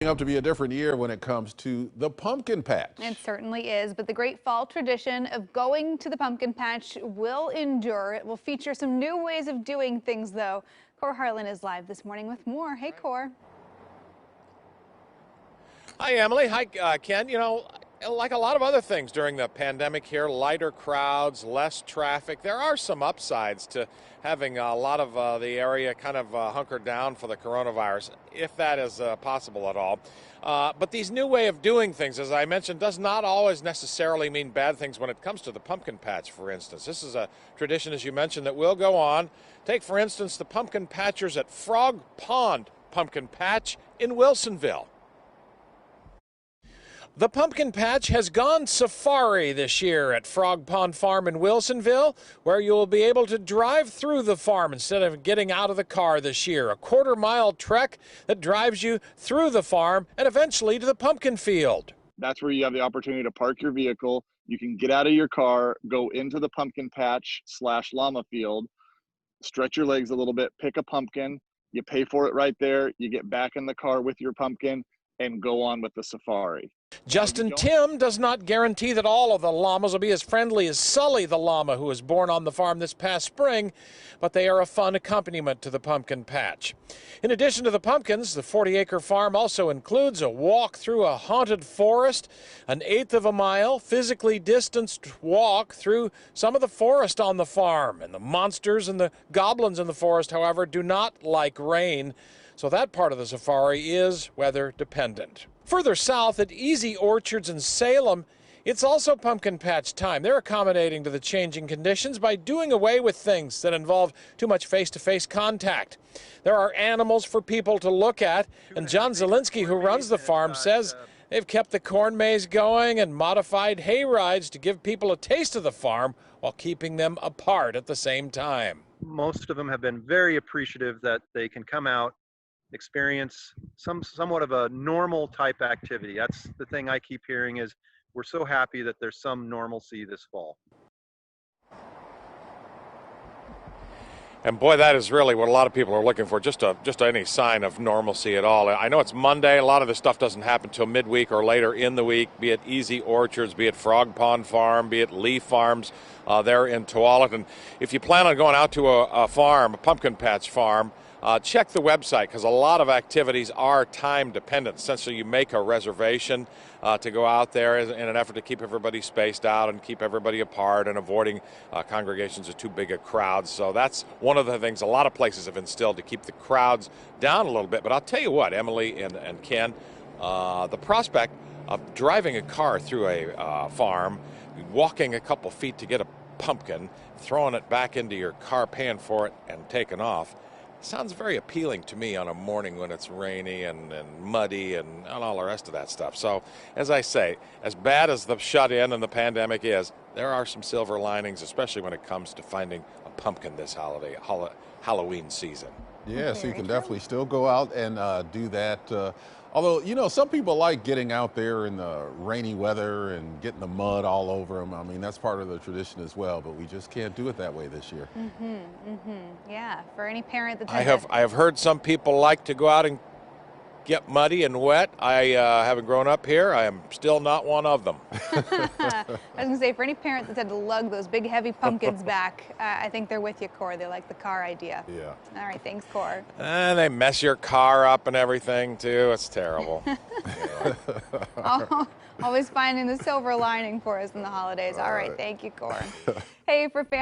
Up to be a different year when it comes to the pumpkin patch. It certainly is, but the great fall tradition of going to the pumpkin patch will endure. It will feature some new ways of doing things, though. Cor Harlan is live this morning with more. Hey, Cor. Hi, Emily. Hi, Ken. Like a lot of other things during the pandemic here, lighter crowds, less traffic. There are some upsides to having a lot of the area kind of hunkered down for the coronavirus, if that is possible at all. But these new way of doing things, as I mentioned, does not always necessarily mean bad things when it comes to the pumpkin patch, for instance. This is a tradition, as you mentioned, that will go on. Take, for instance, the pumpkin patchers at Frog Pond Pumpkin Patch in Wilsonville. The pumpkin patch has gone safari this year at Frog Pond Farm in Wilsonville, where you will be able to drive through the farm instead of getting out of the car this year. A quarter-mile trek that drives you through the farm and eventually to the pumpkin field. That's where you have the opportunity to park your vehicle. You can get out of your car, go into the pumpkin patch / llama field, stretch your legs a little bit, pick a pumpkin, you pay for it right there, you get back in the car with your pumpkin and go on with the safari. Justin Tim does not guarantee that all of the llamas will be as friendly as Sully the llama, who was born on the farm this past spring, but they are a fun accompaniment to the pumpkin patch. In addition to the pumpkins, the 40-acre farm also includes a walk through a haunted forest, an 1/8 of a mile physically distanced walk through some of the forest on the farm. And the monsters and the goblins in the forest, however, do not like rain, so that part of the safari is weather dependent. Further south at Easy Orchards in Salem, it's also pumpkin patch time. They're accommodating to the changing conditions by doing away with things that involve too much face-to-face contact. There are animals for people to look at, and John Zielinski, who runs the farm, says they've kept the corn maze going and modified hay rides to give people a taste of the farm while keeping them apart at the same time. Most of them have been very appreciative that they can come out, experience somewhat of a normal type activity. That's the thing I keep hearing, is we're so happy that there's some normalcy this fall. And boy, that is really what a lot of people are looking for, just any sign of normalcy at all. I know it's Monday. A lot of this stuff doesn't happen until midweek or later in the week, be it Easy Orchards, be it Frog Pond Farm, be it Lee Farms there in Tualatin. And if you plan on going out to a farm, a pumpkin patch farm, check the website, because a lot of activities are time dependent. Essentially, you make a reservation to go out there in an effort to keep everybody spaced out and keep everybody apart and avoiding congregations of too big a crowds. So that's one of the things a lot of places have instilled to keep the crowds down a little bit. But I'll tell you what, Emily and Ken, the prospect of driving a car through a farm, walking a couple feet to get a pumpkin, throwing it back into your car, paying for it, and taking off, sounds very appealing to me on a morning when it's rainy and muddy and all the rest of that stuff. So, as I say, as bad as the shut-in and the pandemic is, there are some silver linings, especially when it comes to finding a pumpkin this Halloween season. Yeah, so you can definitely still go out and do that. Although, some people like getting out there in the rainy weather and getting the mud all over them. I mean, that's part of the tradition as well, but we just can't do it that way this year. Yeah, for any parent that's I have heard some people like to go out and get muddy and wet. I haven't grown up here. I am still not one of them. I was going to say, for any parent that's had to lug those big heavy pumpkins back, I think they're with you, Cor. They like the car idea. Yeah. All right, thanks, Cor. And they mess your car up and everything too. It's terrible. Always finding the silver lining for us in the holidays. All right, thank you, Cor. Hey, for